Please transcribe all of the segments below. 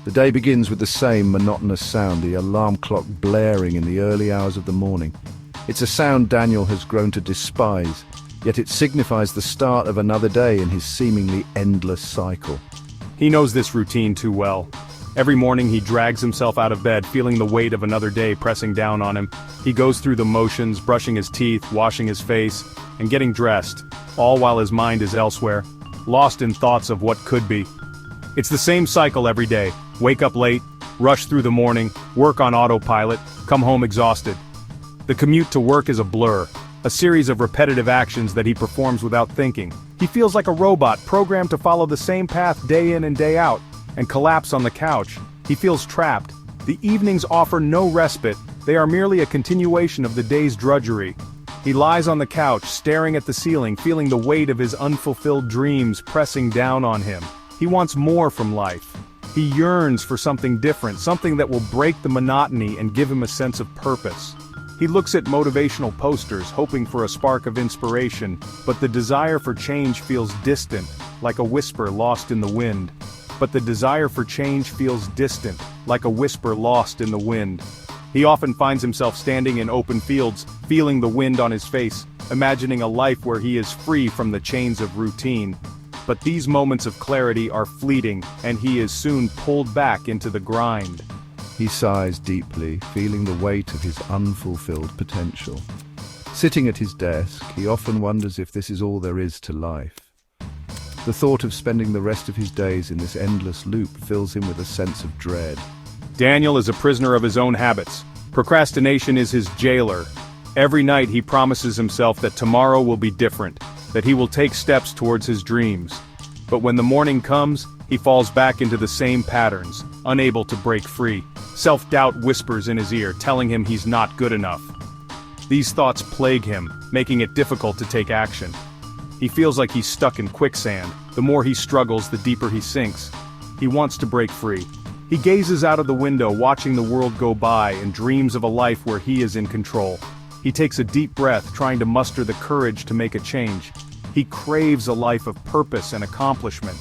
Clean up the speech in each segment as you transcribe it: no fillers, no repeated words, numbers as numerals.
The day begins with the same monotonous sound, the alarm clock blaring in the early hours of the morning. It's a sound Daniel has grown to despise, yet it signifies the start of another day in his seemingly endless cycle. He knows this routine too well. Every morning he drags himself out of bed, feeling the weight of another day pressing down on him. He goes through the motions, brushing his teeth, washing his face, and getting dressed, all while his mind is elsewhere, lost in thoughts of what could be. It's the same cycle every day. Wake up late, rush through the morning, work on autopilot, come home exhausted. The commute to work is a blur, a series of repetitive actions that he performs without thinking. He feels like a robot programmed to follow the same path day in and day out, and collapse on the couch. He feels trapped. The evenings offer no respite, they are merely a continuation of the day's drudgery. He lies on the couch, staring at the ceiling, feeling the weight of his unfulfilled dreams pressing down on him. He wants more from life. He yearns for something different, something that will break the monotony and give him a sense of purpose. He looks at motivational posters, hoping for a spark of inspiration, but the desire for change feels distant, like a whisper lost in the wind. He often finds himself standing in open fields, feeling the wind on his face, imagining a life where he is free from the chains of routine. But these moments of clarity are fleeting, and he is soon pulled back into the grind. He sighs deeply, feeling the weight of his unfulfilled potential. Sitting at his desk, he often wonders if this is all there is to life. The thought of spending the rest of his days in this endless loop fills him with a sense of dread. Daniel is a prisoner of his own habits. Procrastination is his jailer. Every night he promises himself that tomorrow will be different, that he will take steps towards his dreams. But when the morning comes, he falls back into the same patterns, unable to break free. Self-doubt whispers in his ear, telling him he's not good enough. These thoughts plague him, making it difficult to take action. He feels like he's stuck in quicksand. The more he struggles, the deeper he sinks. He wants to break free. He gazes out of the window, watching the world go by, and dreams of a life where he is in control. He takes a deep breath, trying to muster the courage to make a change. He craves a life of purpose and accomplishment.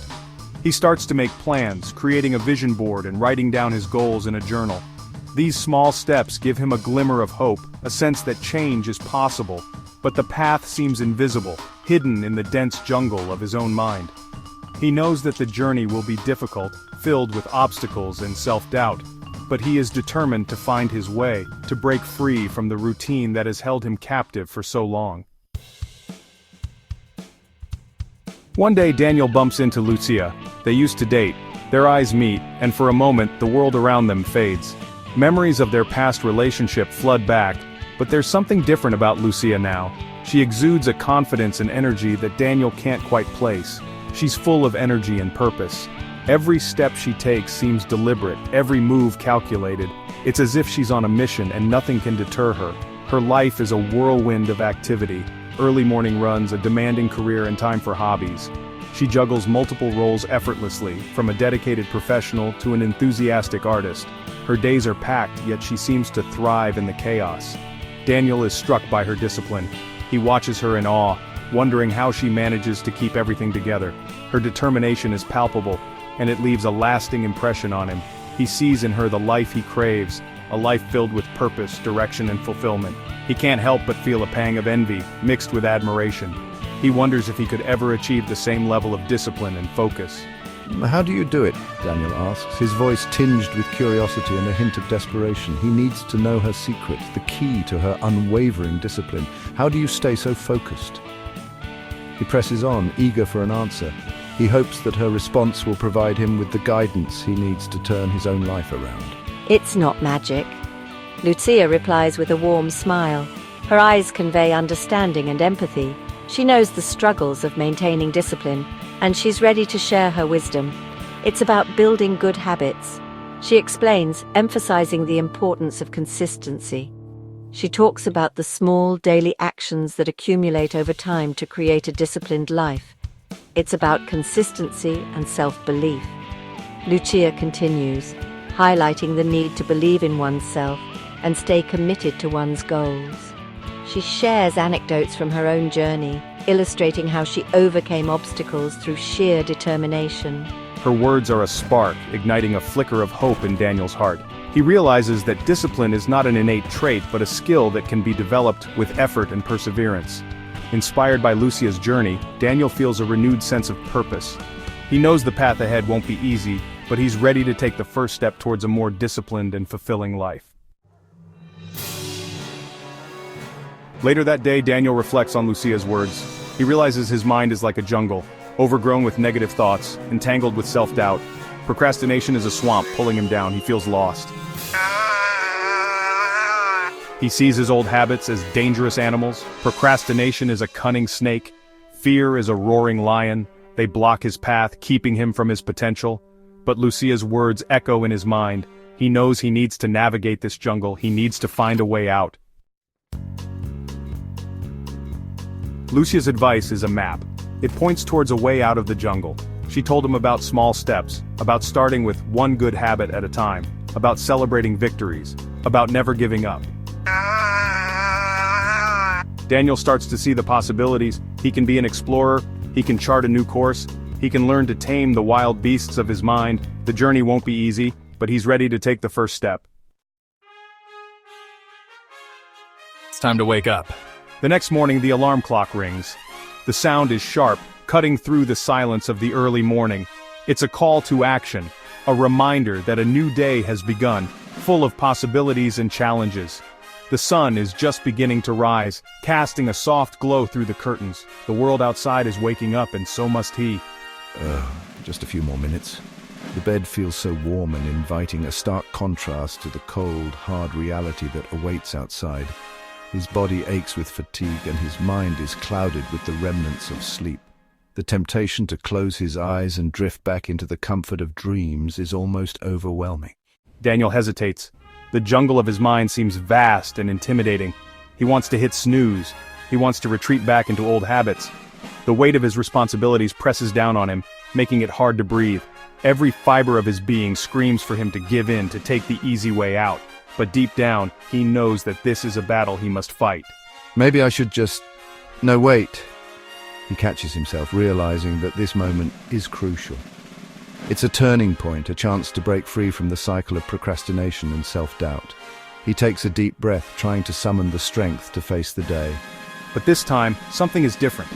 He starts to make plans, creating a vision board and writing down his goals in a journal. These small steps give him a glimmer of hope, a sense that change is possible. But the path seems invisible, hidden in the dense jungle of his own mind. He knows that the journey will be difficult, filled with obstacles and self-doubt. But he is determined to find his way, to break free from the routine that has held him captive for so long. One day Daniel bumps into Lucía. They used to date. Their eyes meet, and for a moment the world around them fades. Memories of their past relationship flood back, but there's something different about Lucía now. She exudes a confidence and energy that Daniel can't quite place. She's full of energy and purpose. Every step she takes seems deliberate, every move calculated. It's as if she's on a mission and nothing can deter her. Her life is a whirlwind of activity. Early morning runs, a demanding career, and time for hobbies. She juggles multiple roles effortlessly, from a dedicated professional to an enthusiastic artist. Her days are packed, yet she seems to thrive in the chaos. Daniel is struck by her discipline. He watches her in awe, wondering how she manages to keep everything together. Her determination is palpable, and it leaves a lasting impression on him. He sees in her the life he craves, a life filled with purpose, direction, and fulfillment. He can't help but feel a pang of envy, mixed with admiration. He wonders if he could ever achieve the same level of discipline and focus. How do you do it? Daniel asks, his voice tinged with curiosity and a hint of desperation. He needs to know her secret, the key to her unwavering discipline. How do you stay so focused? He presses on, eager for an answer. He hopes that her response will provide him with the guidance he needs to turn his own life around. It's not magic. Lucía replies with a warm smile. Her eyes convey understanding and empathy. She knows the struggles of maintaining discipline, and she's ready to share her wisdom. It's about building good habits. She explains, emphasizing the importance of consistency. She talks about the small daily actions that accumulate over time to create a disciplined life. It's about consistency and self-belief. Lucía continues, highlighting the need to believe in oneself and stay committed to one's goals. She shares anecdotes from her own journey, illustrating how she overcame obstacles through sheer determination. Her words are a spark, igniting a flicker of hope in Daniel's heart. He realizes that discipline is not an innate trait but a skill that can be developed with effort and perseverance. Inspired by Lucia's journey, Daniel feels a renewed sense of purpose. He knows the path ahead won't be easy, but he's ready to take the first step towards a more disciplined and fulfilling life. Later that day, Daniel reflects on Lucia's words. He realizes his mind is like a jungle, overgrown with negative thoughts, entangled with self-doubt. Procrastination is a swamp pulling him down. He feels lost. He sees his old habits as dangerous animals. Procrastination is a cunning snake. Fear is a roaring lion. They block his path, keeping him from his potential. But Lucia's words echo in his mind. He knows he needs to navigate this jungle. He needs to find a way out. Lucia's advice is a map. It points towards a way out of the jungle. She told him about small steps, about starting with one good habit at a time, about celebrating victories, about never giving up. Daniel starts to see the possibilities. He can be an explorer, he can chart a new course, he can learn to tame the wild beasts of his mind. The journey won't be easy, but he's ready to take the first step. It's time to wake up. The next morning, the alarm clock rings. The sound is sharp, cutting through the silence of the early morning. It's a call to action, a reminder that a new day has begun, full of possibilities and challenges. The sun is just beginning to rise, casting a soft glow through the curtains. The world outside is waking up, and so must he. Just a few more minutes. The bed feels so warm and inviting, a stark contrast to the cold, hard reality that awaits outside. His body aches with fatigue and his mind is clouded with the remnants of sleep. The temptation to close his eyes and drift back into the comfort of dreams is almost overwhelming. Daniel hesitates. The jungle of his mind seems vast and intimidating. He wants to hit snooze. He wants to retreat back into old habits. The weight of his responsibilities presses down on him, making it hard to breathe. Every fiber of his being screams for him to give in, to take the easy way out. But deep down, he knows that this is a battle he must fight. Maybe I should just... No, wait. He catches himself, realizing that this moment is crucial. It's a turning point, a chance to break free from the cycle of procrastination and self-doubt. He takes a deep breath, trying to summon the strength to face the day. But this time, something is different.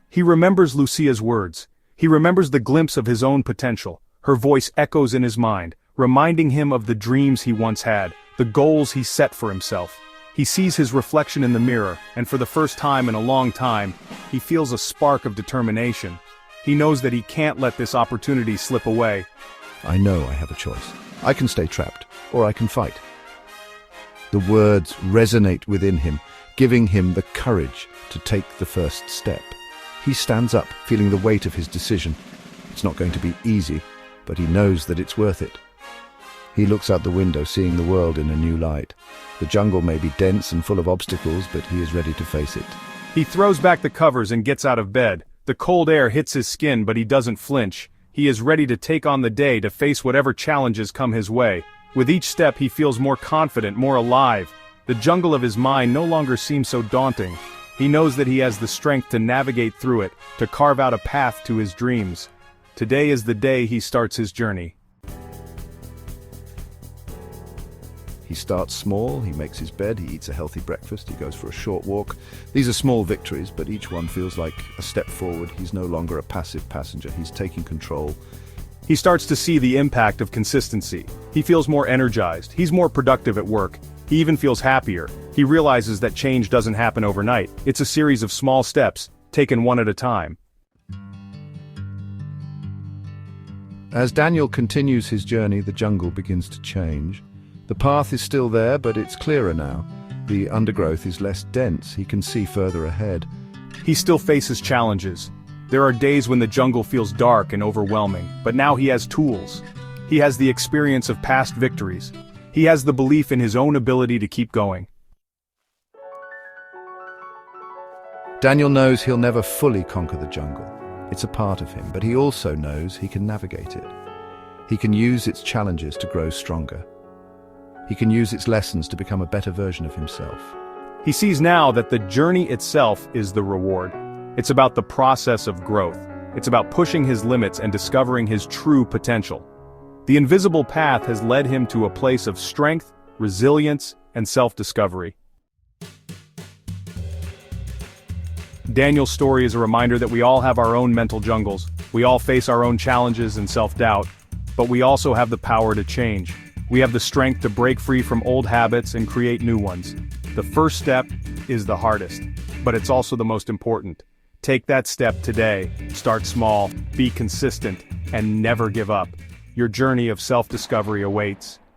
He remembers Lucia's words. He remembers the glimpse of his own potential. Her voice echoes in his mind, reminding him of the dreams he once had, the goals he set for himself. He sees his reflection in the mirror, and for the first time in a long time, he feels a spark of determination. He knows that he can't let this opportunity slip away. I know I have a choice. I can stay trapped, or I can fight. The words resonate within him, giving him the courage to take the first step. He stands up, feeling the weight of his decision. It's not going to be easy, but he knows that it's worth it. He looks out the window, seeing the world in a new light. The jungle may be dense and full of obstacles, but he is ready to face it. He throws back the covers and gets out of bed. The cold air hits his skin, but he doesn't flinch. He is ready to take on the day, to face whatever challenges come his way. With each step, he feels more confident, more alive. The jungle of his mind no longer seems so daunting. He knows that he has the strength to navigate through it, to carve out a path to his dreams. Today is the day he starts his journey. He starts small, he makes his bed, he eats a healthy breakfast, he goes for a short walk. These are small victories, but each one feels like a step forward. He's no longer a passive passenger, he's taking control. He starts to see the impact of consistency. He feels more energized, he's more productive at work. He even feels happier. He realizes that change doesn't happen overnight. It's a series of small steps, taken one at a time. As Daniel continues his journey, the jungle begins to change. The path is still there, but it's clearer now. The undergrowth is less dense, he can see further ahead. He still faces challenges. There are days when the jungle feels dark and overwhelming, but now he has tools. He has the experience of past victories. He has the belief in his own ability to keep going. Daniel knows he'll never fully conquer the jungle. It's a part of him, but he also knows he can navigate it. He can use its challenges to grow stronger. He can use its lessons to become a better version of himself. He sees now that the journey itself is the reward. It's about the process of growth. It's about pushing his limits and discovering his true potential. The invisible path has led him to a place of strength, resilience, and self-discovery. Daniel's story is a reminder that we all have our own mental jungles. We all face our own challenges and self-doubt, but we also have the power to change. We have the strength to break free from old habits and create new ones. The first step is the hardest, but it's also the most important. Take that step today. Start small, be consistent, and never give up. Your journey of self-discovery awaits.